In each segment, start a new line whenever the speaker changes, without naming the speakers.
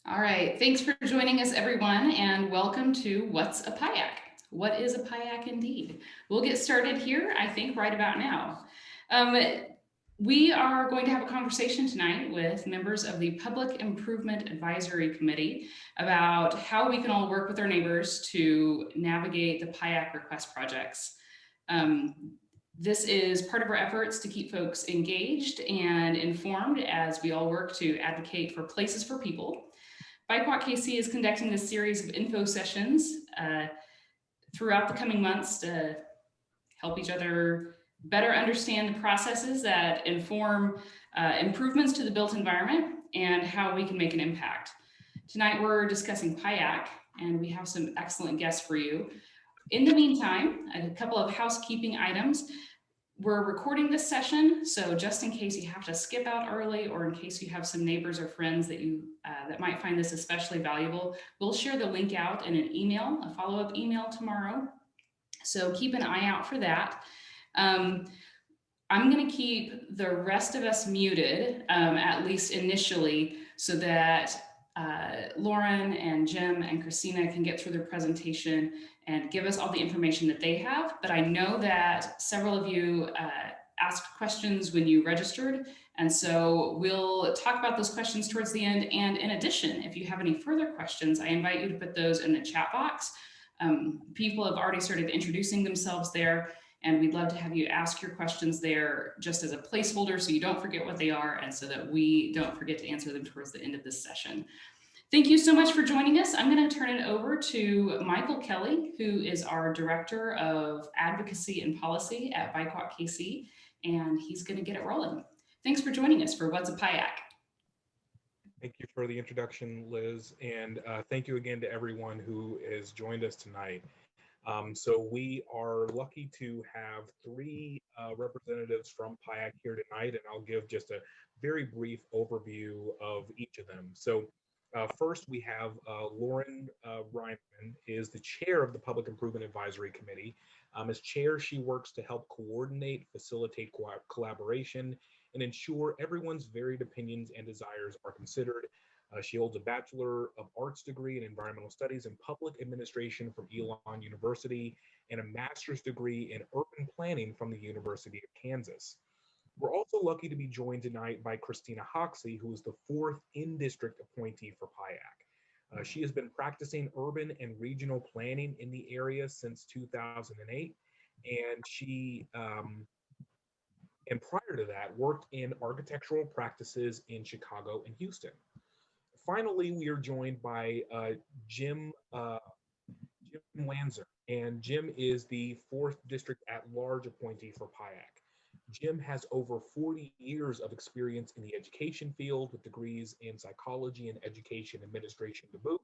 All right, thanks for joining us, everyone, and welcome to What's a PIAC? What is a PIAC indeed? We'll get started here, I think, right about now. Um, we are going to have a conversation tonight with members of the Public Improvement Advisory Committee about how we can all work with our neighbors to navigate the PIAC request projects. This is part of our efforts to keep folks engaged and informed as we all work to advocate for places for people. BIPOC KC is conducting this series of info sessions throughout the coming months to help each other better understand the processes that inform improvements to the built environment and how we can make an impact. Tonight we're discussing PIAC, and we have some excellent guests for you. In the meantime, a couple of housekeeping items. We're recording this session, so just in case you have to skip out early, or in case you have some neighbors or friends that might find this especially valuable, we'll share the link out in an email, a follow-up email tomorrow. So keep an eye out for that. I'm going to keep the rest of us muted, at least initially, so that Lauren and Jim and Christina can get through their presentation and give us all the information that they have. But I know that several of you asked questions when you registered. And so we'll talk about those questions towards the end. And in addition, if you have any further questions, I invite you to put those in the chat box. People have already started introducing themselves there, and we'd love to have you ask your questions there just as a placeholder so you don't forget what they are and so that we don't forget to answer them towards the end of this session. Thank you so much for joining us. I'm going to turn it over to Michael Kelly, who is our Director of Advocacy and Policy at BIPOC KC, and he's going to get it rolling. Thanks for joining us for What's a PIAC?
Thank you for the introduction, Liz, and thank you again to everyone who has joined us tonight. So we are lucky to have three representatives from PIAC here tonight, and I'll give just a very brief overview of each of them. So first, we have Lauren Reinman, is the chair of the Public Improvement Advisory Committee. As chair, she works to help coordinate, facilitate collaboration, and ensure everyone's varied opinions and desires are considered. She holds a Bachelor of Arts degree in Environmental Studies and Public Administration from Elon University and a Master's degree in Urban Planning from the University of Kansas. We're also lucky to be joined tonight by Christina Hoxie, who is the fourth in-district appointee for PIAC. She has been practicing urban and regional planning in the area since 2008, and and prior to that, worked in architectural practices in Chicago and Houston. Finally, we are joined by Jim Lanzer, and Jim is the 4th District at-large appointee for PIAC. Jim has over 40 years of experience in the education field with degrees in psychology and education administration to boot,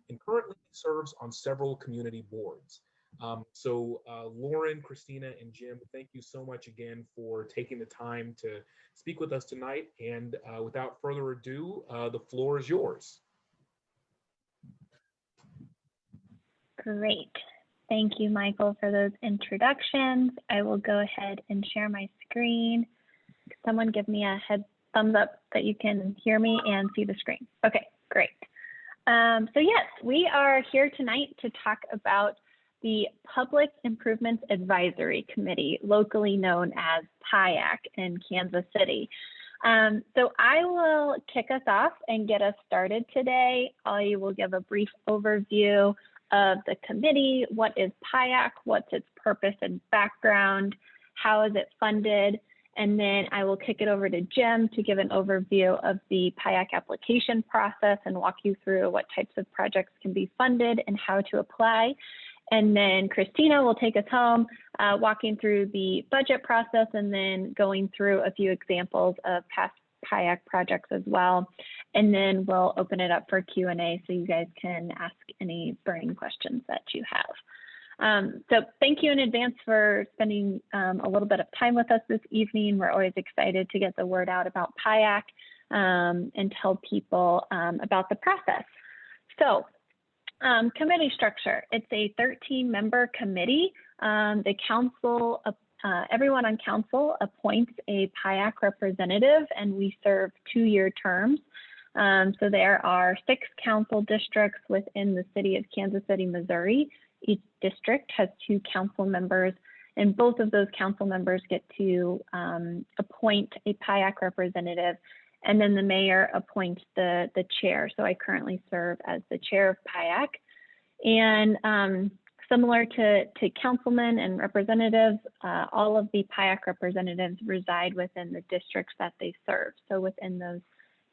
and currently serves on several community boards. Lauren, Christina, and Jim, thank you so much again for taking the time to speak with us tonight. And without further ado, the floor is yours.
Great. Thank you, Michael, for those introductions. I will go ahead and share my screen. Someone give me a thumbs up that you can hear me and see the screen. Okay, great. So yes, we are here tonight to talk about the Public Improvements Advisory Committee, locally known as PIAC in Kansas City. So I will kick us off and get us started today. I will give a brief overview of the committee. What is PIAC? What's its purpose and background? How is it funded? And then I will kick it over to Jim to give an overview of the PIAC application process and walk you through what types of projects can be funded and how to apply. And then Christina will take us home, walking through the budget process and then going through a few examples of past PIAC projects as well. And then we'll open it up for Q&A so you guys can ask any burning questions that you have. So thank you in advance for spending a little bit of time with us this evening. We're always excited to get the word out about PIAC and tell people about the process. So committee structure, it's a 13-member committee. The council, everyone on council appoints a PIAC representative, and we serve 2-year terms. So there are 6 council districts within the city of Kansas City, Missouri. Each district has 2 council members, and both of those council members get to appoint a PIAC representative, and then the mayor appoints the chair. So I currently serve as the chair of PIAC. And similar to councilmen and representatives, all of the PIAC representatives reside within the districts that they serve, so within those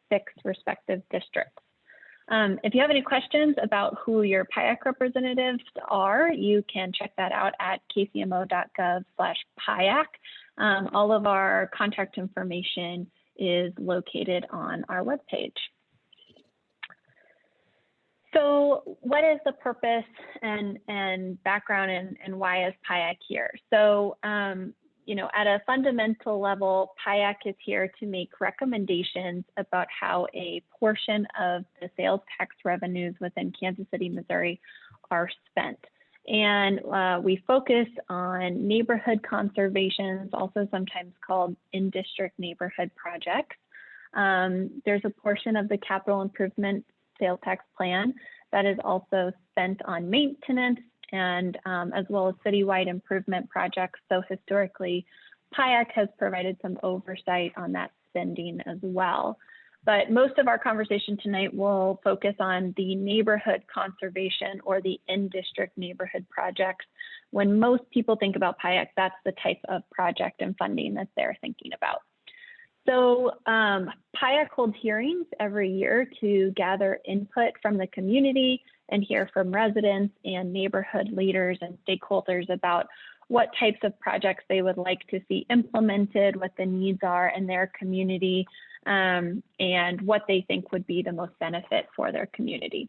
6 respective districts. If you have any questions about who your PIAC representatives are, you can check that out at kcmo.gov/PIAC. All of our contact information is located on our webpage. So what is the purpose and background and why is PIAC here? So, you know, at a fundamental level, PIAC is here to make recommendations about how a portion of the sales tax revenues within Kansas City, Missouri are spent. And we focus on neighborhood conservations, also sometimes called in-district neighborhood projects. There's a portion of the capital improvement sales tax plan that is also spent on maintenance and as well as citywide improvement projects. So historically, PIAC has provided some oversight on that spending as well. But most of our conversation tonight will focus on the neighborhood conservation or the in-district neighborhood projects. When most people think about PIAC, that's the type of project and funding that they're thinking about. So PIAC holds hearings every year to gather input from the community and hear from residents and neighborhood leaders and stakeholders about what types of projects they would like to see implemented, what the needs are in their community, and what they think would be the most benefit for their community.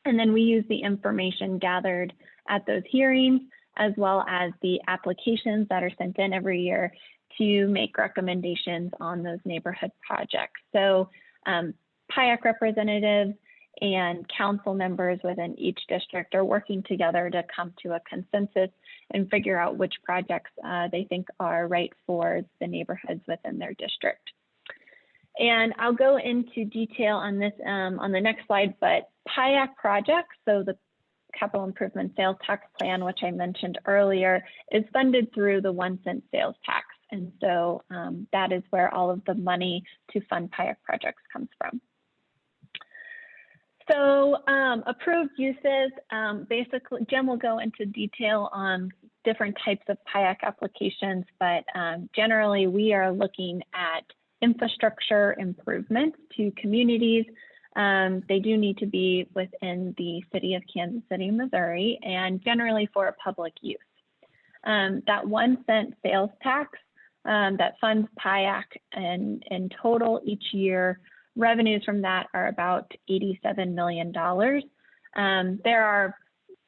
And then we use the information gathered at those hearings, as well as the applications that are sent in every year to make recommendations on those neighborhood projects. So PIAC representatives and council members within each district are working together to come to a consensus and figure out which projects they think are right for the neighborhoods within their district. And I'll go into detail on this on the next slide, but PIAC projects, so the capital improvement sales tax plan, which I mentioned earlier, is funded through the 1-cent sales tax. And so that is where all of the money to fund PIAC projects comes from. So approved uses, basically, Jim will go into detail on different types of PIAC applications, but generally we are looking at infrastructure improvements to communities. They do need to be within the city of Kansas City, Missouri, and generally for public use. That 1-cent sales tax that funds PIAC and in total each year, revenues from that are about $87 million. There are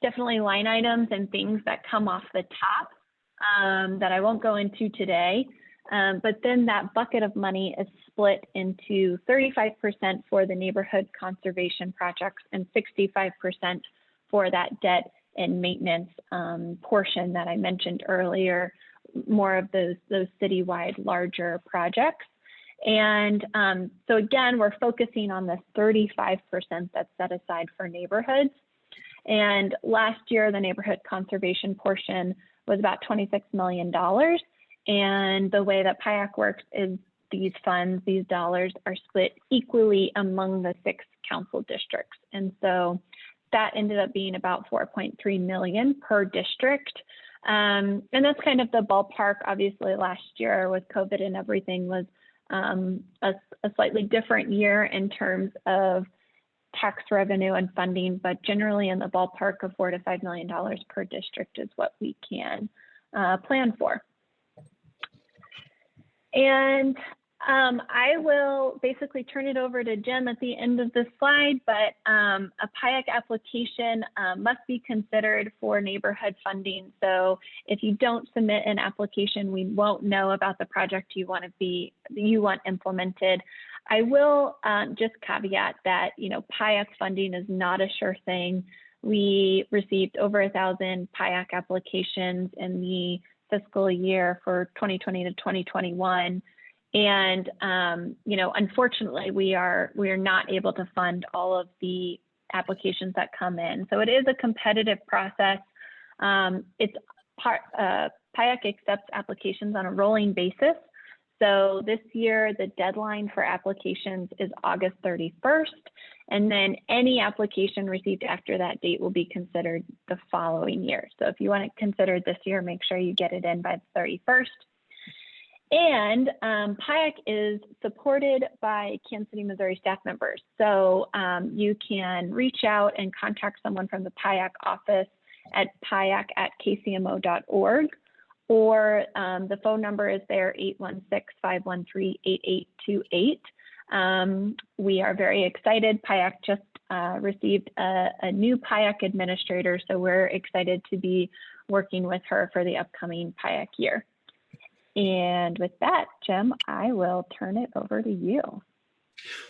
definitely line items and things that come off the top that I won't go into today. But then that bucket of money is split into 35% for the neighborhood conservation projects and 65% for that debt and maintenance portion that I mentioned earlier, more of those citywide larger projects. And so again, we're focusing on the 35% that's set aside for neighborhoods. And last year, the neighborhood conservation portion was about $26 million. And the way that PIAC works is these funds, these dollars are split equally among the 6 council districts. And so that ended up being about $4.3 million per district. And that's kind of the ballpark. Obviously, last year with COVID and everything was a slightly different year in terms of tax revenue and funding, but generally in the ballpark of $4 to $5 million per district is what we can plan for. And I will basically turn it over to Jim at the end of the slide, but a PIAC application must be considered for neighborhood funding. So if you don't submit an application, we won't know about the project you want implemented. I will just caveat that, you know, PIAC funding is not a sure thing. We received over 1,000 PIAC applications in the fiscal year for 2020 to 2021. And you know, unfortunately, we are not able to fund all of the applications that come in. So it is a competitive process. It's PIAC accepts applications on a rolling basis. So this year, the deadline for applications is August 31st, and then any application received after that date will be considered the following year. So if you want to consider this year, make sure you get it in by the 31st. And PIAC is supported by Kansas City, Missouri staff members. So you can reach out and contact someone from the PIAC office at piac@kcmo.org. Or the phone number is there, 816-513-8828. We are very excited. PIAC just received a new PIAC administrator, so we're excited to be working with her for the upcoming PIAC year. And with that, Jim, I will turn it over to you.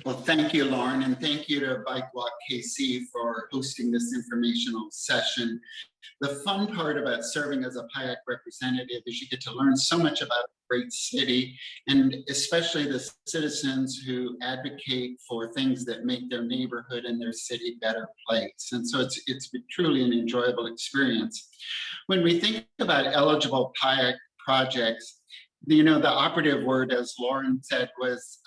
Well, thank you, Lauren, and thank you to Bike Walk KC for hosting this informational session. The fun part about serving as a PIAC representative is you get to learn so much about a great city, and especially the citizens who advocate for things that make their neighborhood and their city a better place. And so it's been truly an enjoyable experience. When we think about eligible PIAC projects, you know, the operative word, as Lauren said, was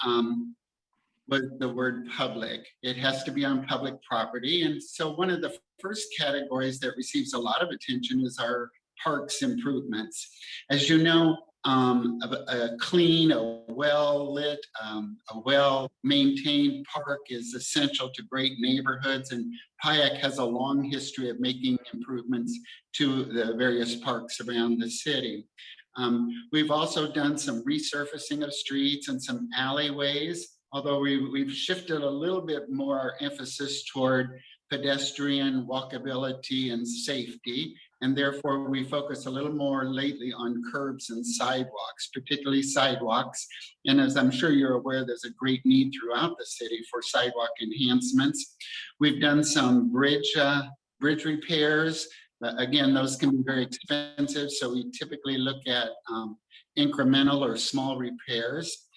the word public. It has to be on public property. And so one of the first categories that receives a lot of attention is our parks improvements. As you know, a clean, a well-lit, a well-maintained park is essential to great neighborhoods, and PIAC has a long history of making improvements to the various parks around the city. We've also done some resurfacing of streets and some alleyways, although we've shifted a little bit more our emphasis toward pedestrian walkability and safety, and therefore we focus a little more lately on curbs and sidewalks, particularly sidewalks. And as I'm sure you're aware, there's a great need throughout the city for sidewalk enhancements. We've done some bridge repairs. Again, those can be very expensive, so we typically look at incremental or small repairs.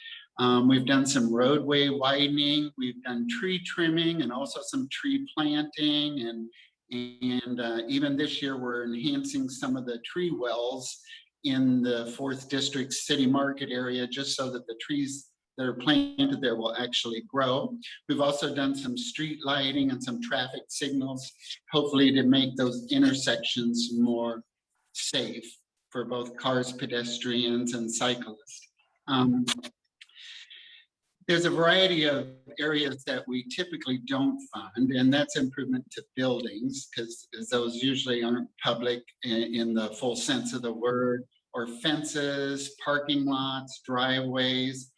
We've done some roadway widening, we've done tree trimming and also some tree planting, and even this year we're enhancing some of the tree wells in the 4th District City Market area just so that the trees that are planted there will actually grow. We've also done some street lighting and some traffic signals, hopefully to make those intersections more safe for both cars, pedestrians, and cyclists. There's a variety of areas that we typically don't fund, and that's improvement to buildings, because those usually aren't public in the full sense of the word, or fences, parking lots, driveways,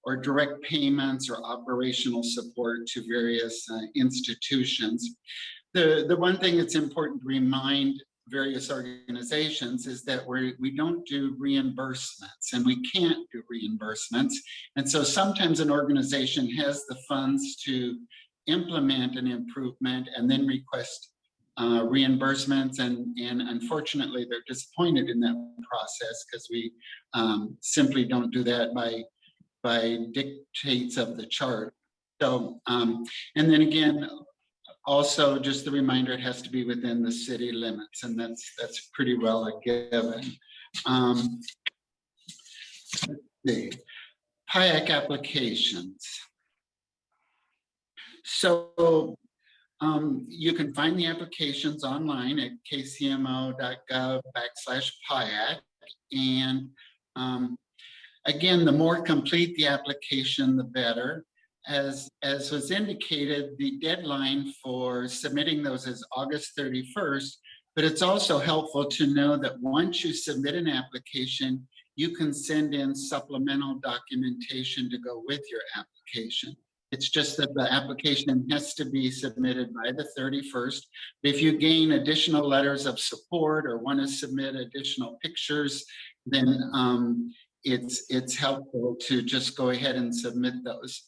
or direct payments or operational support to various institutions. The one thing that's important to remind various organizations is that we don't do reimbursements, and we can't do reimbursements. And so sometimes an organization has the funds to implement an improvement and then request reimbursements, and unfortunately they're disappointed in that process because we simply don't do that by dictates of the chart. So and then again, also just the reminder, it has to be within the city limits, and that's pretty well a given. Let's see. PIAC applications. So you can find the applications online at kcmo.gov/PIAC, and again, the more complete the application, the better. As was indicated, the deadline for submitting those is August 31st, but it's also helpful to know that once you submit an application, you can send in supplemental documentation to go with your application. It's just that the application has to be submitted by the 31st. If you gain additional letters of support or want to submit additional pictures, then it's helpful to just go ahead and submit those.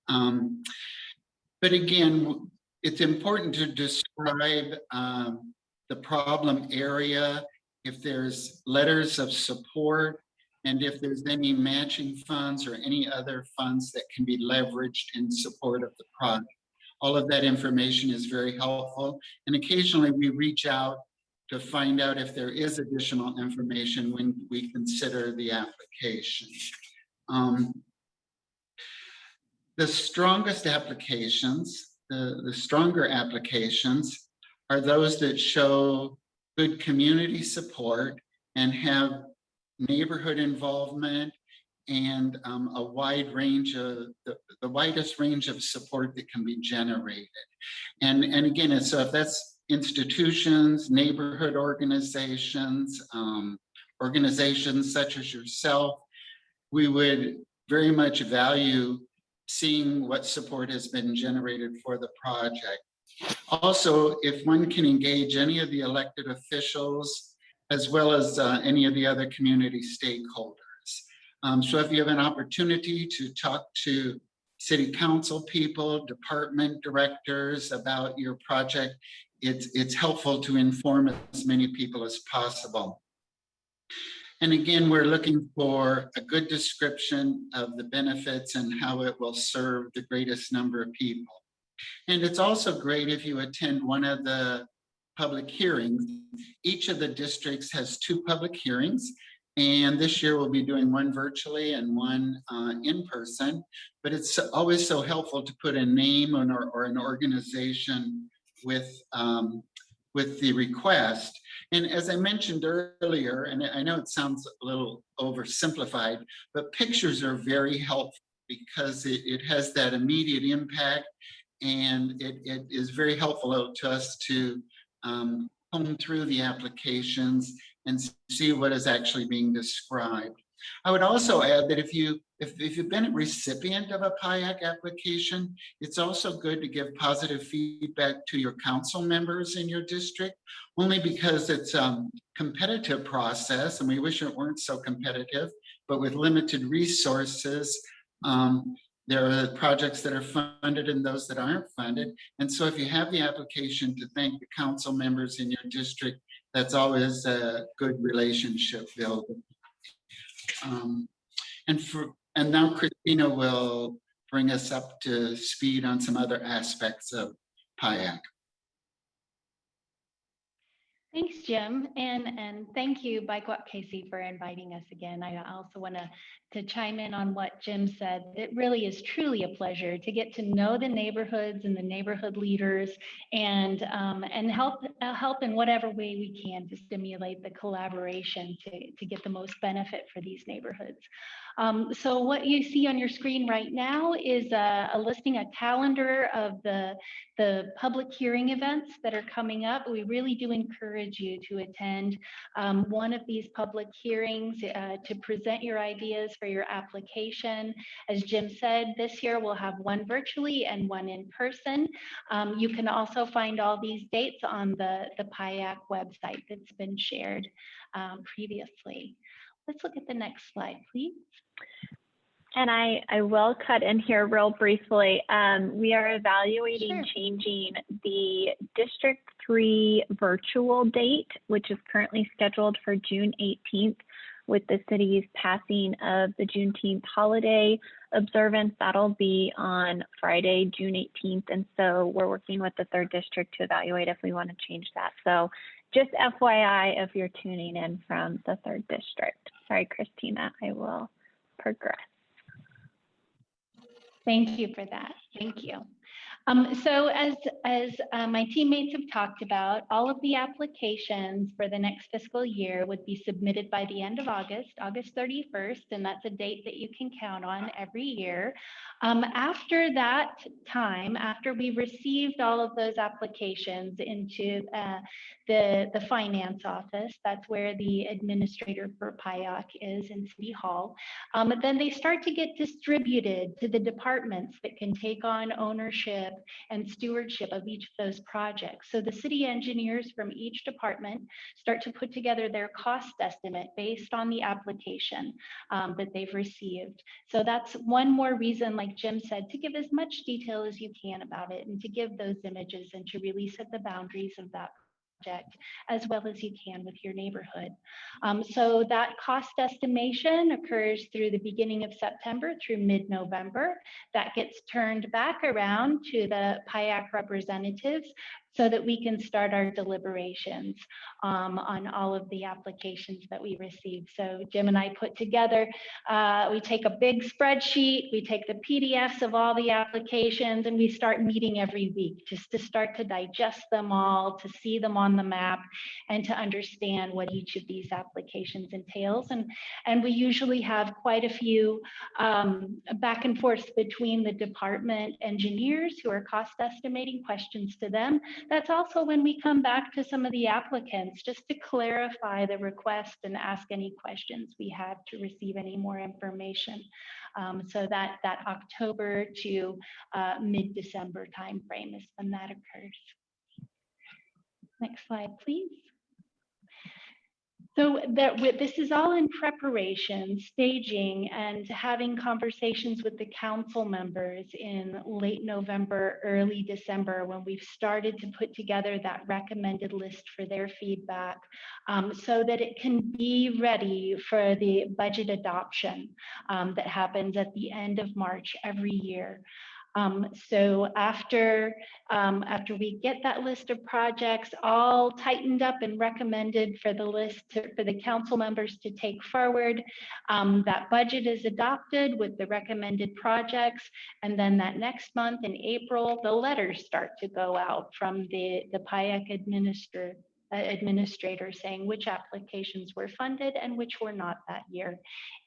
But again, it's important to describe the problem area. If there's letters of support, and if there's any matching funds or any other funds that can be leveraged in support of the project. All of that information is very helpful, and occasionally we reach out to find out if there is additional information when we consider the application. The strongest applications, the stronger applications are those that show good community support and have neighborhood involvement and a wide range of, the widest range of support that can be generated. And again, so if that's institutions, neighborhood organizations, organizations such as yourself, we would very much value seeing what support has been generated for the project. Also, if one can engage any of the elected officials, as well as any of the other community stakeholders. So if you have an opportunity to talk to city council people, department directors about your project, it's helpful to inform as many people as possible. And again, we're looking for a good description of the benefits and how it will serve the greatest number of people. And it's also great if you attend one of the public hearings. Each of the districts has 2 public hearings, and this year we'll be doing one virtually and one in person. But it's always so helpful to put a name or an organization with the request. And as I mentioned earlier, and I know it sounds a little oversimplified, but pictures are very helpful because it has that immediate impact, and it is very helpful to us to comb through the applications and see what is actually being described. I would also add that if you've been a recipient of a PIAC application, it's also good to give positive feedback to your council members in your district, only because it's a competitive process, and we wish it weren't so competitive, but with limited resources, there are projects that are funded and those that aren't funded. And so if you have the application to thank the council members in your district, that's always a good relationship building. And now Christina will bring us up to speed on some other aspects of PIAC.
Thanks, Jim, and thank you, Bike Walk KC, for inviting us again. I also want to chime in on what Jim said. It really is truly a pleasure to get to know the neighborhoods and the neighborhood leaders, and help in whatever way we can to stimulate the collaboration to get the most benefit for these neighborhoods. So what you see on your screen right now is a listing, a calendar of the public hearing events that are coming up. We really do encourage you to attend one of these public hearings to present your ideas for your application. As Jim said, this year we'll have one virtually and one in person. You can also find all these dates on the PIAC website that's been shared previously. Let's look at the next slide, please.
And I will cut in here real briefly. We are evaluating changing the District 3 virtual date, which is currently scheduled for June 18th, with the city's passing of the Juneteenth holiday observance. That'll be on Friday, June 18th. And so we're working with the 3rd District to evaluate if we want to change that. So just FYI, if you're tuning in from the 3rd District. Sorry, Christina, I will progress.
Thank you for that. Thank you. So as my teammates have talked about, all of the applications for the next fiscal year would be submitted by the end of August 31st, and that's a date that you can count on every year. After that time, after we received all of those applications into the finance office, that's where the administrator for PIAC is in City Hall, then they start to get distributed to the departments that can take on ownership and stewardship of each of those projects. So the city engineers from each department start to put together their cost estimate based on the application that they've received. So that's one more reason, like Jim said, to give as much detail as you can about it and to give those images and to really set the boundaries of that as well as you can with your neighborhood. So that cost estimation occurs through the beginning of September through mid-November. That gets turned back around to the PIAC representatives so that we can start our deliberations on all of the applications that we receive. So Jim and I put together, we take a big spreadsheet, we take the PDFs of all the applications, and we start meeting every week just to start to digest them all, to see them on the map, and to understand what each of these applications entails. And we usually have quite a few back and forth between the department engineers who are cost estimating, questions to them. That's also when we come back to some of the applicants just to clarify the request and ask any questions we have to receive any more information. So that October to mid-December timeframe is when that occurs. Next slide, please. So this is all in preparation, staging, and having conversations with the council members in late November, early December, when we've started to put together that recommended list for their feedback, so that it can be ready for the budget adoption that happens at the end of March every year. So after we get that list of projects all tightened up and recommended for the list for the council members to take forward, that budget is adopted with the recommended projects, and then that next month in April, the letters start to go out from the PIAC administrator saying which applications were funded and which were not that year.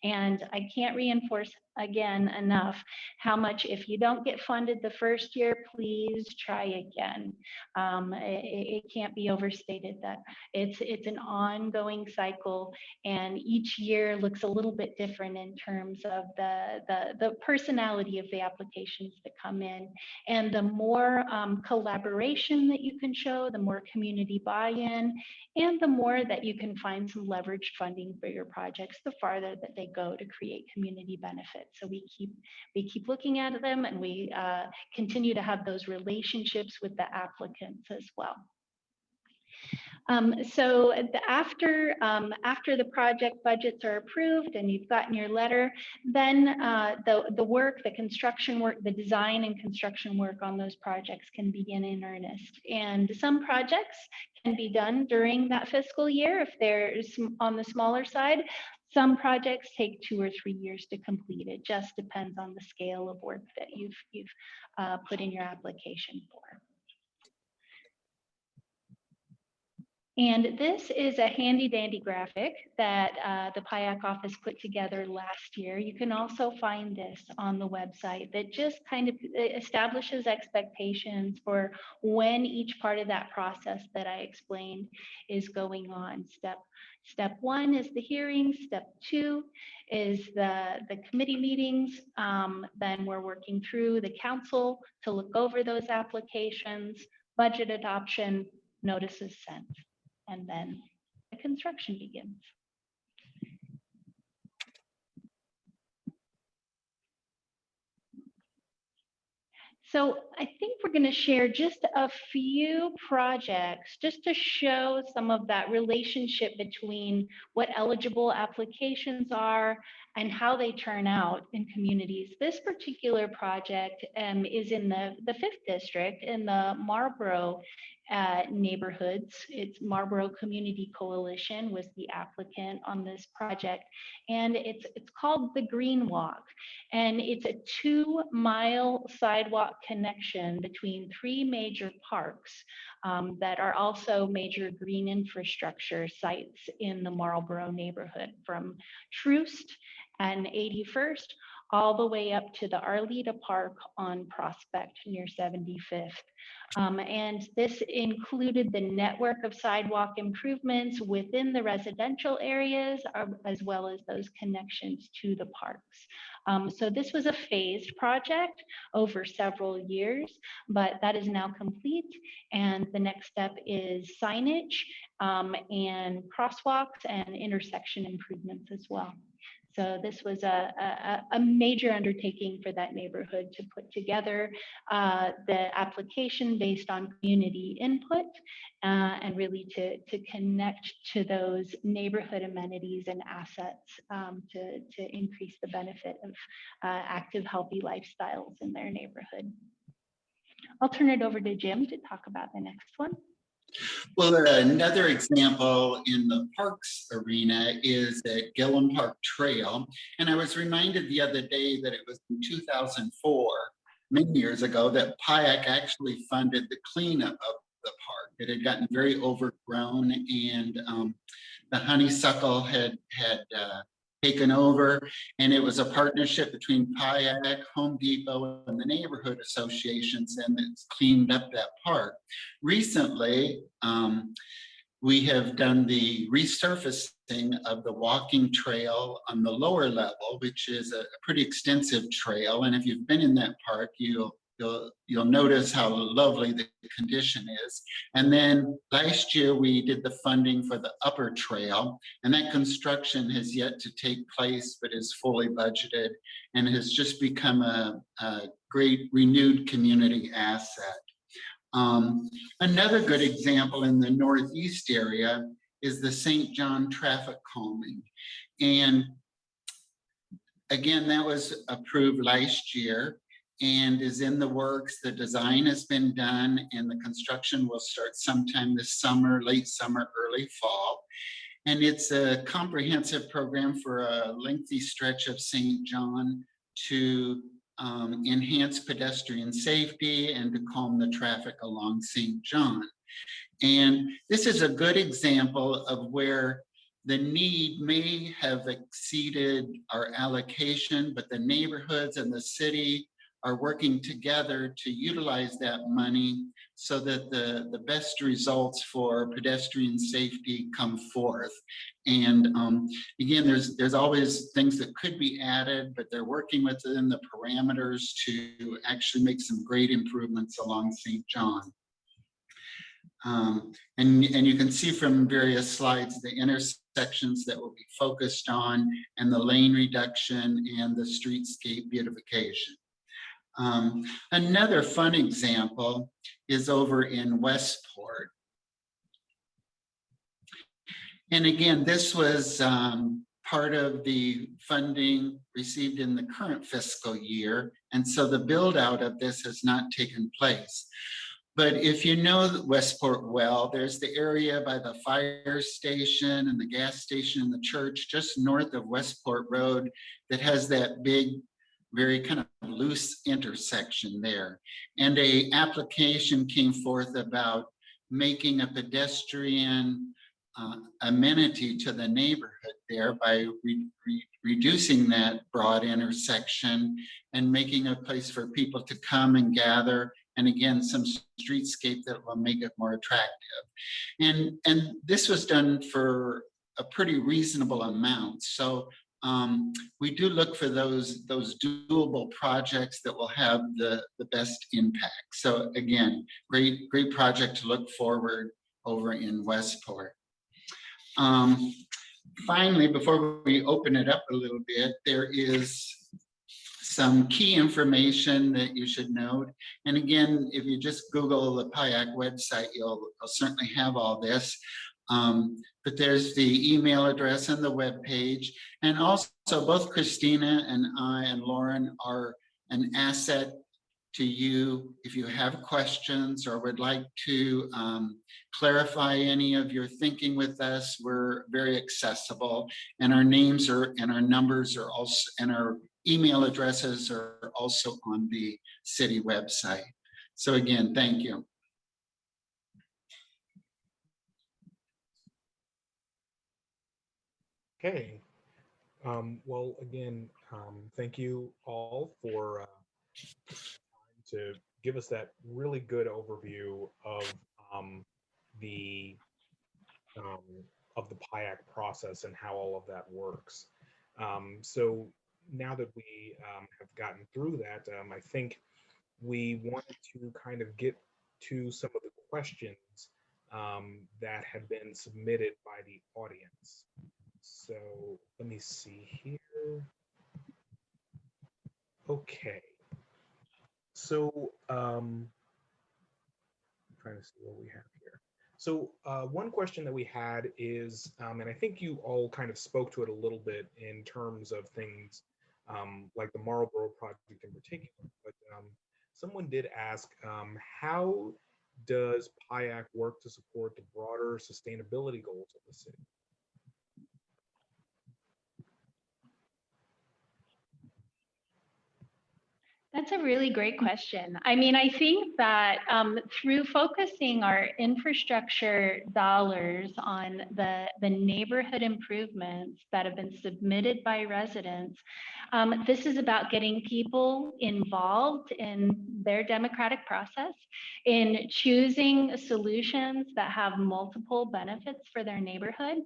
And I can't reinforce again enough how much, if you don't get funded the first year, please try again. It can't be overstated that it's an ongoing cycle, and each year looks a little bit different in terms of the personality of the applications that come in. And the more collaboration that you can show, the more community buy-in, and the more that you can find some leveraged funding for your projects, the farther that they go to create community benefits. So we keep looking at them, and we continue to have those relationships with the applicants as well. So after the project budgets are approved and you've gotten your letter, then the construction work, the design and construction work on those projects can begin in earnest. And some projects can be done during that fiscal year if they're on the smaller side. Some projects take 2 or 3 years to complete. It just depends on the scale of work that you've put in your application for. And this is a handy dandy graphic that the PIAC office put together last year. You can also find this on the website that just kind of establishes expectations for when each part of that process that I explained is going on. Step 1 is the hearing. Step 2 is the committee meetings. Then we're working through the council to look over those applications, budget adoption, notices sent. And then the construction begins. So I think we're going to share just a few projects just to show some of that relationship between what eligible applications are and how they turn out in communities. This particular project is in the 5th district in the Marlboro neighborhoods. It's Marlboro Community Coalition was the applicant on this project, and it's called the Green Walk, and it's a 2-mile sidewalk connection between 3 major parks that are also major green infrastructure sites in the Marlboro neighborhood, from Troost and 81st all the way up to the Arleta Park on Prospect near 75th. And this included the network of sidewalk improvements within the residential areas, as well as those connections to the parks. So this was a phased project over several years, but that is now complete. And the next step is signage and crosswalks and intersection improvements as well. So this was a major undertaking for that neighborhood to put together the application based on community input and really to connect to those neighborhood amenities and assets to increase the benefit of active, healthy lifestyles in their neighborhood. I'll turn it over to Jim to talk about the next one.
Well, another example in the parks arena is at Gillum Park Trail. And I was reminded the other day that it was in 2004, many years ago, that PIAC actually funded the cleanup of the park. It had gotten very overgrown, and the honeysuckle had taken over, and it was a partnership between PIAC, Home Depot, and the neighborhood associations, and it's cleaned up that park. Recently, we have done the resurfacing of the walking trail on the lower level, which is a pretty extensive trail, and if you've been in that park, you'll notice how lovely the condition is. And then last year we did the funding for the upper trail, and that construction has yet to take place, but is fully budgeted and has just become a great renewed community asset. Another good example in the Northeast area is the St. John traffic calming. And again, that was approved last year and is in the works. The design has been done, and the construction will start sometime this summer, late summer, early fall. And it's a comprehensive program for a lengthy stretch of St. John to enhance pedestrian safety and to calm the traffic along St. John. And this is a good example of where the need may have exceeded our allocation, but the neighborhoods and the city are working together to utilize that money so that the best results for pedestrian safety come forth. And again, there's always things that could be added, but they're working within the parameters to actually make some great improvements along St. John. And you can see from various slides the intersections that will be focused on, and the lane reduction and the streetscape beautification. Another fun example is over in Westport. And again, this was part of the funding received in the current fiscal year. And so the build out of this has not taken place. But if you know Westport well, there's the area by the fire station and the gas station and the church just north of Westport Road that has that big, very kind of loose intersection there. And an application came forth about making a pedestrian amenity to the neighborhood there by reducing that broad intersection and making a place for people to come and gather. And again, some streetscape that will make it more attractive. And this was done for a pretty reasonable amount. So we do look for those doable projects that will have the best impact. So again, great project to look forward over in Westport. Finally, before we open it up a little bit, there is some key information that you should note. And again, if you just Google the PIAC website, you'll certainly have all this. But there's the email address and the web page. And also both Christina and I and Lauren are an asset to you if you have questions or would like to clarify any of your thinking with us. We're very accessible, and our names are and our numbers are also, and our email addresses are also on the city website. So again, thank you.
Okay. Well, again, thank you all for to give us that really good overview of the PIAC process and how all of that works. So now that we have gotten through that, I think we wanted to kind of get to some of the questions that had been submitted by the audience. So let me see here. Okay. So trying to see what we have here. So one question that we had is, and I think you all kind of spoke to it a little bit in terms of things like the Marlboro project in particular, but someone did ask, how does PIAC work to support the broader sustainability goals of the city?
That's a really great question. I mean, I think that through focusing our infrastructure dollars on the neighborhood improvements that have been submitted by residents, this is about getting people involved in their democratic process, in choosing solutions that have multiple benefits for their neighborhood.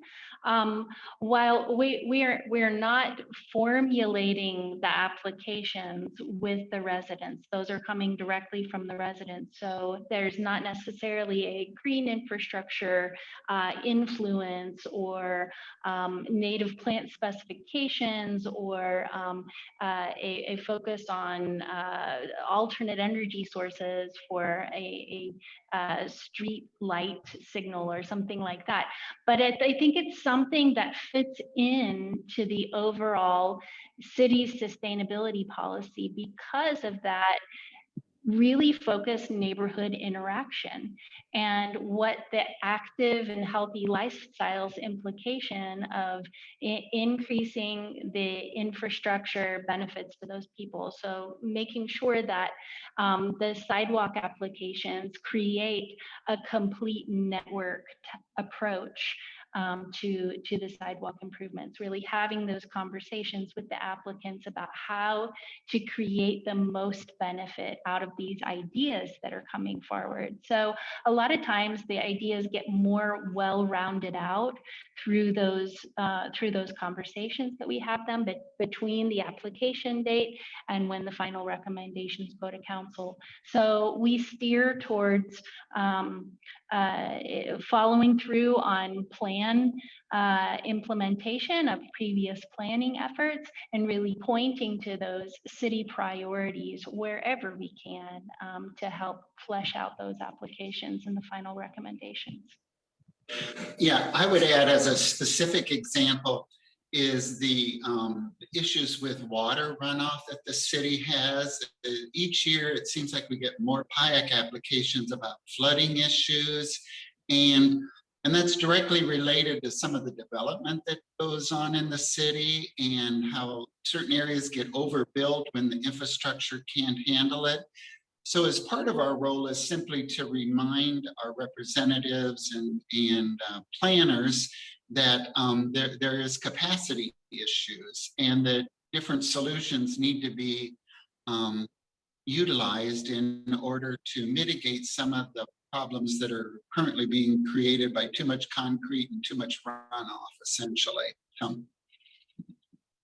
While we're not formulating the applications with the residents, those are coming directly from the residents. So there's not necessarily a green infrastructure influence or native plant specifications or a focus on alternate energy sources for a street light signal or something like that. But I think it's something that fits in to the overall city's sustainability policy because of that really focused neighborhood interaction and what the active and healthy lifestyles implication of increasing the infrastructure benefits for those people. So making sure that the sidewalk applications create a complete networked approach to the sidewalk improvements, really having those conversations with the applicants about how to create the most benefit out of these ideas that are coming forward. So a lot of times the ideas get more well-rounded out through those conversations that we have them between the application date and when the final recommendations go to council. So we steer towards following through on plan implementation of previous planning efforts and really pointing to those city priorities wherever we can to help flesh out those applications and the final recommendations.
Yeah, I would add as a specific example is the issues with water runoff that the city has. Each year, it seems like we get more PIAC applications about flooding issues, and that's directly related to some of the development that goes on in the city and how certain areas get overbuilt when the infrastructure can't handle it. So as part of our role is simply to remind our representatives and planners that there is capacity issues and that different solutions need to be utilized in order to mitigate some of the problems that are currently being created by too much concrete and too much runoff, essentially.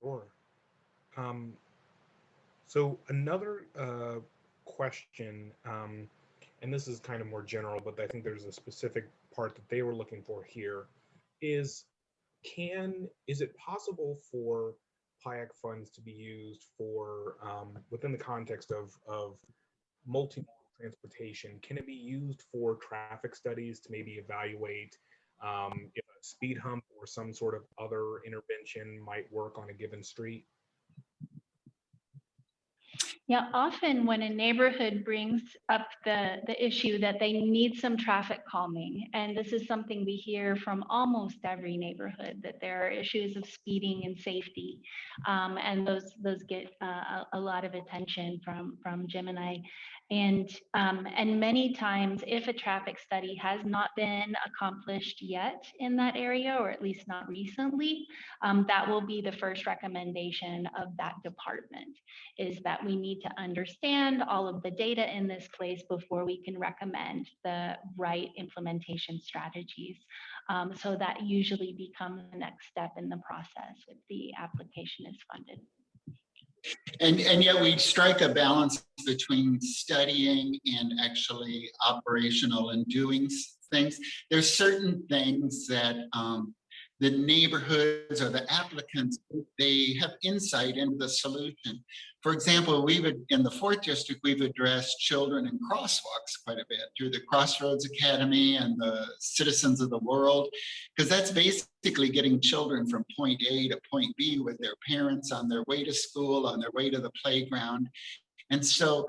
Sure. So another question, and this is kind of more general, but I think there's a specific part that they were looking for here, is it possible for PIAC funds to be used for, within the context of multimodal transportation, can it be used for traffic studies to maybe evaluate if a speed hump or some sort of other intervention might work on a given street?
Yeah, often when a neighborhood brings up the issue that they need some traffic calming, and this is something we hear from almost every neighborhood, that there are issues of speeding and safety, and those get a lot of attention from Jim and I. And many times, if a traffic study has not been accomplished yet in that area, or at least not recently, that will be the first recommendation of that department, is that we need to understand all of the data in this place before we can recommend the right implementation strategies. So that usually becomes the next step in the process if the application is funded.
And yet we strike a balance between studying and actually operational and doing things. There's certain things that the neighborhoods or the applicants, they have insight into the solution. For example, in the 4th District, we've addressed children in crosswalks quite a bit through the Crossroads Academy and the Citizens of the World, because that's basically getting children from point A to point B with their parents on their way to school, on their way to the playground. And so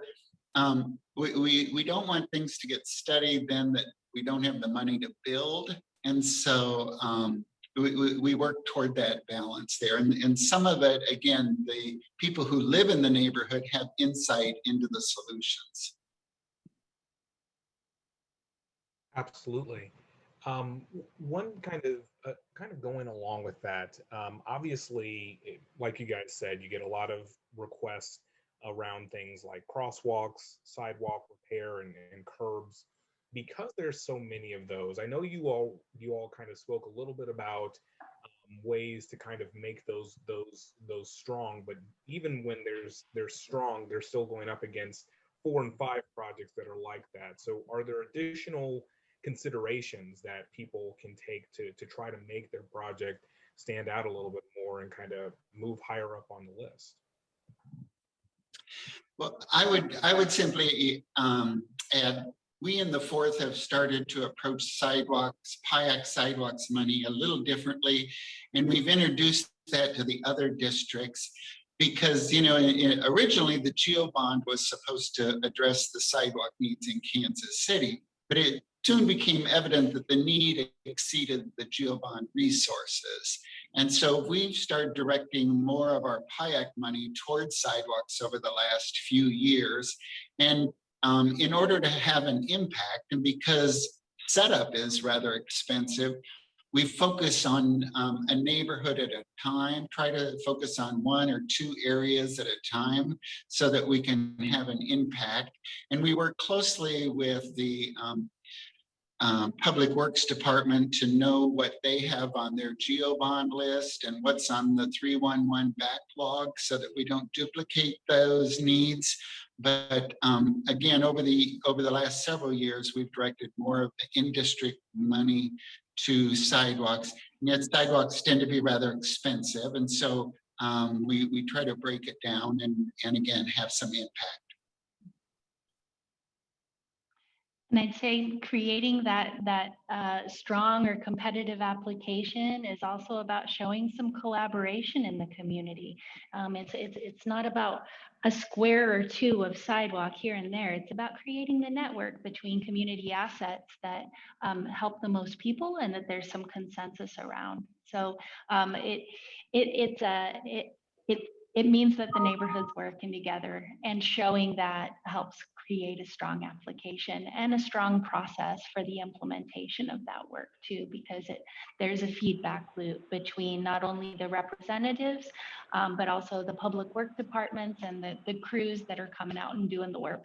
we don't want things to get studied then that we don't have the money to build. And so we work toward that balance there. And some of it, again, the people who live in the neighborhood have insight into the solutions.
Absolutely. One kind of going along with that, obviously, like you guys said, you get a lot of requests around things like crosswalks, sidewalk repair, and curbs. Because there's so many of those, I know you all kind of spoke a little bit about ways to kind of make those strong, but even when they're strong, they're still going up against 4 and 5 projects that are like that. So are there additional considerations that people can take to try to make their project stand out a little bit more and kind of move higher up on the list?
Well, I would simply add, we in the 4th have started to approach sidewalks, PIAC sidewalks money a little differently, and we've introduced that to the other districts because, you know, originally the GEO bond was supposed to address the sidewalk needs in Kansas City, but it soon became evident that the need exceeded the GEO bond resources. And so we've started directing more of our PIAC money towards sidewalks over the last few years. And in order to have an impact, and because setup is rather expensive, we focus on a neighborhood at a time, try to focus on 1 or 2 areas at a time so that we can have an impact. And we work closely with the Public Works Department to know what they have on their GEO bond list and what's on the 311 backlog so that we don't duplicate those needs. But again, over the last several years, we've directed more of the in-district money to sidewalks. And yet sidewalks tend to be rather expensive. And so we try to break it down and again, have some impact.
And I'd say creating that strong or competitive application is also about showing some collaboration in the community. It's not about a square or 2 of sidewalk here and there. It's about creating the network between community assets that help the most people and that there's some consensus around. So it means that the neighborhoods working together, and showing that helps create a strong application and a strong process for the implementation of that work too, because there's a feedback loop between not only the representatives, but also the public work departments and the crews that are coming out and doing the work.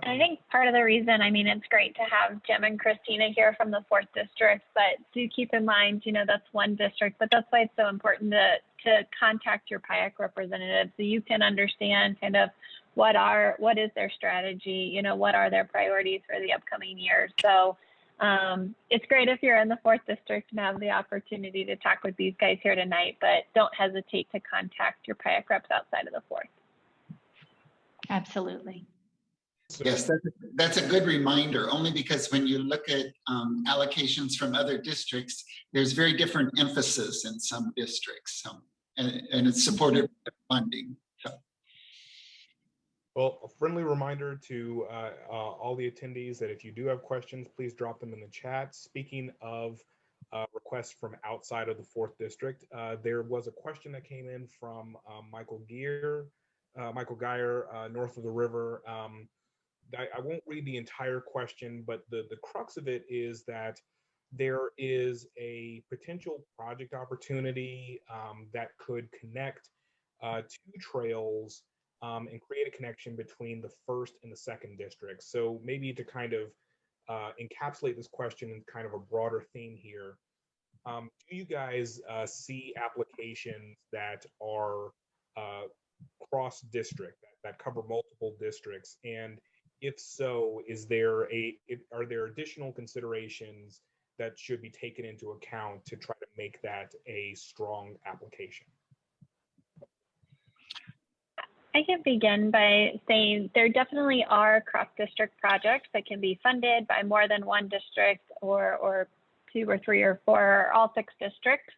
And I think part of the reason, I mean, it's great to have Jim and Christina here from the 4th District, but do keep in mind, you know, that's one district, but that's why it's so important to contact your PIAC representative so you can understand kind of what is their strategy, you know, what are their priorities for the upcoming year. So it's great if you're in the 4th District and have the opportunity to talk with these guys here tonight, but don't hesitate to contact your PIAC reps outside of the 4th.
Absolutely.
Yes, that's a good reminder, only because when you look at allocations from other districts, there's very different emphasis in some districts, and it's supported by funding. So.
Well, a friendly reminder to all the attendees that if you do have questions, please drop them in the chat. Speaking of requests from outside of the 4th District, there was a question that came in from Michael Geyer, north of the river. I won't read the entire question, but the crux of it is that there is a potential project opportunity that could connect 2 trails and create a connection between the 1st and the 2nd district. So maybe to kind of encapsulate this question in kind of a broader theme here, do you guys see applications that are cross-district, that cover multiple districts? And if so, are there additional considerations that should be taken into account to try to make that a strong application?
I can begin by saying there definitely are cross-district projects that can be funded by more than one district or 2 or 3 or 4 or all 6 districts.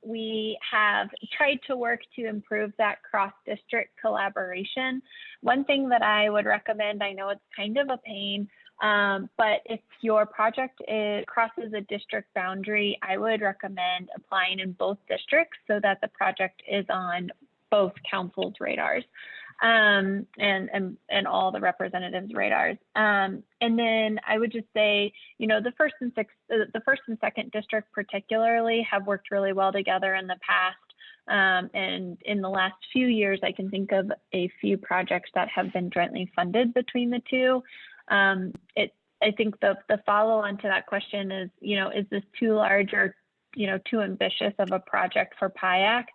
We have tried to work to improve that cross-district collaboration. One thing that I would recommend, I know it's kind of a pain, but if your project crosses a district boundary, I would recommend applying in both districts so that the project is on both councils' radars and all the representatives' radars. And then I would just say, you know, the first and second district particularly have worked really well together in the past. And in the last few years, I can think of a few projects that have been jointly funded between the two. I think the follow-on to that question is, you know, is this too large or, you know, too ambitious of a project for PIAC?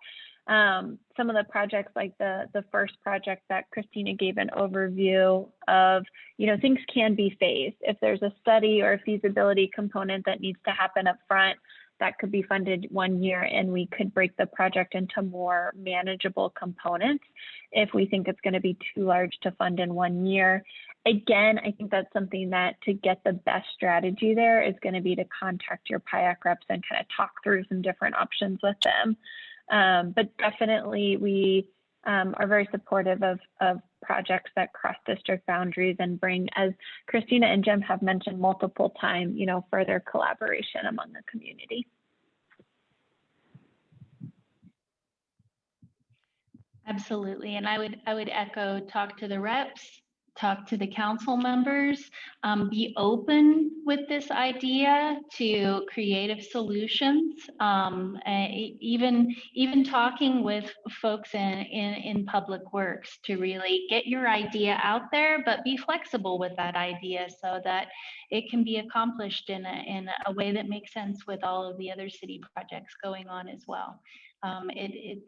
Some of the projects, like the first project that Christina gave an overview of, you know, things can be phased. If there's a study or a feasibility component that needs to happen up front, that could be funded 1 year, and we could break the project into more manageable components if we think it's going to be too large to fund in 1 year. Again, I think that's something that to get the best strategy there is going to be to contact your PIAC reps and kind of talk through some different options with them. But definitely we are very supportive of projects that cross district boundaries and bring, as Christina and Jim have mentioned multiple times, you know, further collaboration among the community.
Absolutely, and I would echo, talk to the reps, talk to the council members, be open with this idea to creative solutions, even talking with folks in public works to really get your idea out there, but be flexible with that idea so that it can be accomplished in a way that makes sense with all of the other city projects going on as well. It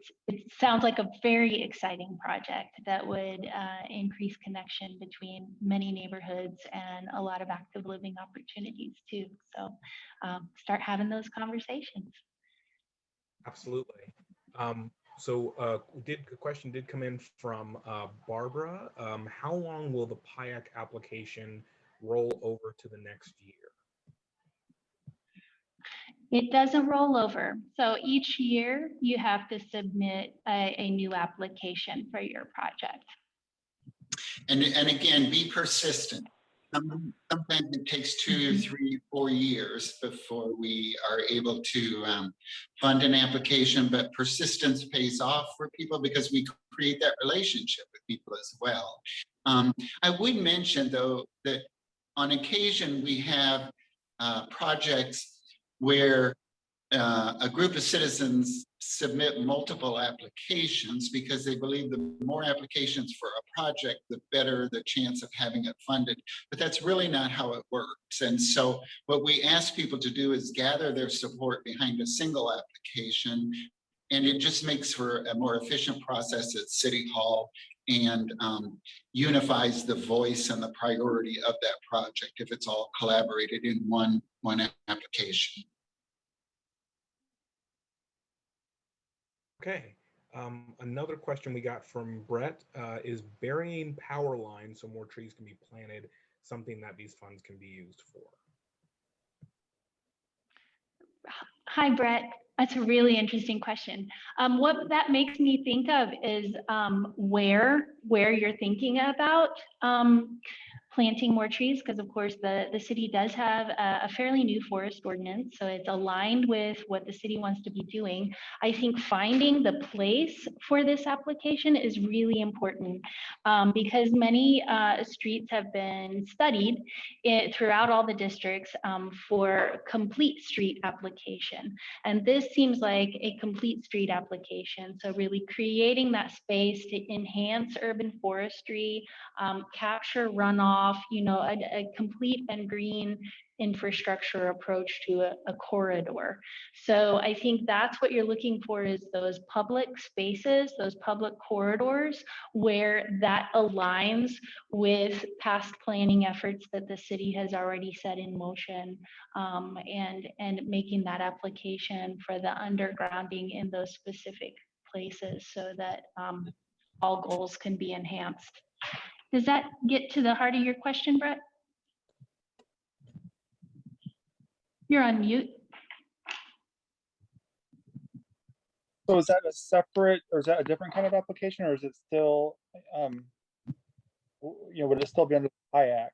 sounds like a very exciting project that would increase connection between many neighborhoods and a lot of active living opportunities too. So start having those conversations.
Absolutely. So a question did come in from Barbara. How long will the PIAC application roll over to the next year?
It doesn't roll over. So each year you have to submit a new application for your project.
And again, be persistent. Sometimes it takes 2, 3, 4 years before we are able to fund an application, but persistence pays off for people because we create that relationship with people as well. I would mention though that on occasion we have projects where a group of citizens submit multiple applications because they believe the more applications for a project, the better the chance of having it funded. But that's really not how it works. And so what we ask people to do is gather their support behind a single application, and it just makes for a more efficient process at City Hall and unifies the voice and the priority of that project if it's all collaborated in one application.
Okay. Another question we got from Brett is burying power lines so more trees can be planted something that these funds can be used for?
Hi, Brett. That's a really interesting question. What that makes me think of is where you're thinking about planting more trees, because of course the city does have a fairly new forest ordinance, so it's aligned with what the city wants to be doing. I think finding the place for this application is really important because many streets have been studied throughout all the districts for complete street application. And this seems like a complete street application. So really creating that space to enhance urban forestry, capture runoff, you know, a complete and green infrastructure approach to a corridor. So I think that's what you're looking for, is those public spaces, those public corridors where that aligns with past planning efforts that the city has already set in motion, and making that application for the undergrounding in those specific places so that all goals can be enhanced. Does that get to the heart of your question, Brett? You're on mute.
So is that a separate, or is that a different kind of application, or is it still, would it still be under the PIAC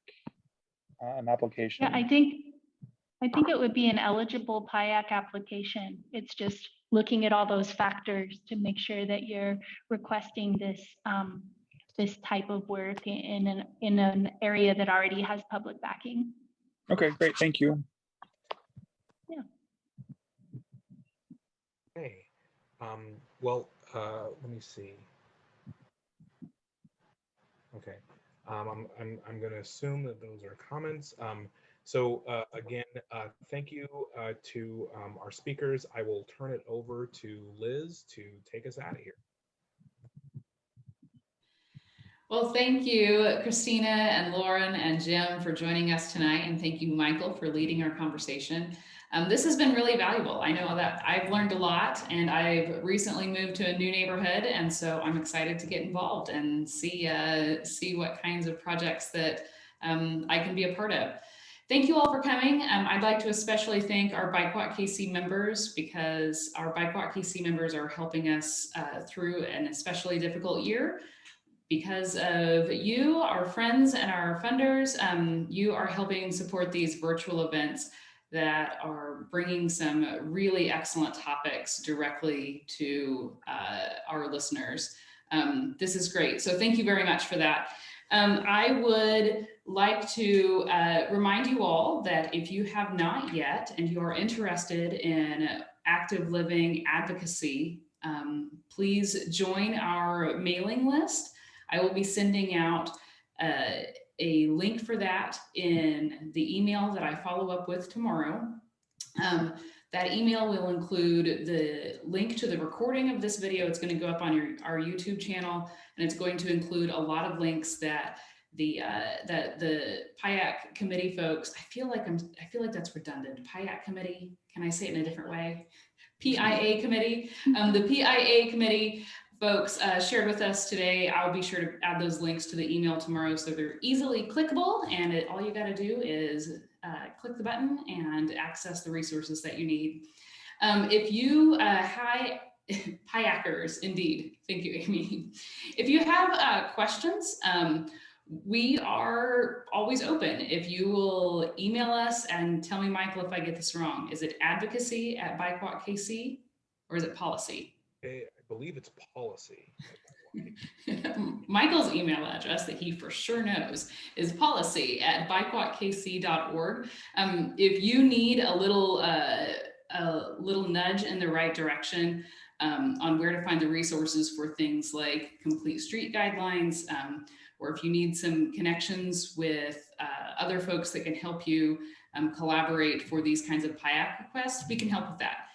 application?
Yeah, I think it would be an eligible PIAC application. It's just looking at all those factors to make sure that you're requesting this this type of work in an area that already has public backing.
Okay, great, thank you.
Yeah.
Okay. Well, let me see. Okay. I'm going to assume that those are comments. So again, thank you to our speakers. I will turn it over to Liz to take us out of here.
Well, thank you, Christina and Lauren and Jim, for joining us tonight. And thank you, Michael, for leading our conversation. This has been really valuable. I know that I've learned a lot, and I've recently moved to a new neighborhood. And so I'm excited to get involved and see what kinds of projects that I can be a part of. Thank you all for coming. I'd like to especially thank our Bike Walk KC members, because our Bike Walk KC members are helping us through an especially difficult year. Because of you, our friends and our funders, you are helping support these virtual events that are bringing some really excellent topics directly to our listeners. This is great. So thank you very much for that. I would like to remind you all that if you have not yet and you are interested in active living advocacy, please join our mailing list. I will be sending out a link for that in the email that I follow up with tomorrow. That email will include the link to the recording of this video. It's going to go up on our YouTube channel, and it's going to include a lot of links that the PIAC committee folks. I feel like that's redundant. PIAC committee. Can I say it in a different way? PIA committee. The PIA committee folks shared with us today. I'll be sure to add those links to the email tomorrow, so they're easily clickable, and all you got to do is click the button and access the resources that you need. If you hi PIACers, indeed, thank you, Amy. If you have questions, we are always open. If you will email us and tell me, Michael, if I get this wrong, is it advocacy@BikeWalkKC, or is it policy?
I believe it's policy.
Michael's email address that he for sure knows is policy@bikewalkkc.org. If you need a little nudge in the right direction on where to find the resources for things like complete street guidelines, or if you need some connections with other folks that can help you collaborate for these kinds of PIAC requests, we can help with that.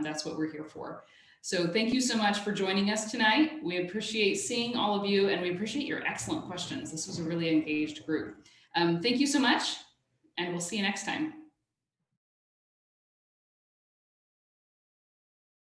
That's what we're here for. So thank you so much for joining us tonight. We appreciate seeing all of you, and we appreciate your excellent questions. This was a really engaged group. Thank you so much, and we'll see you next time.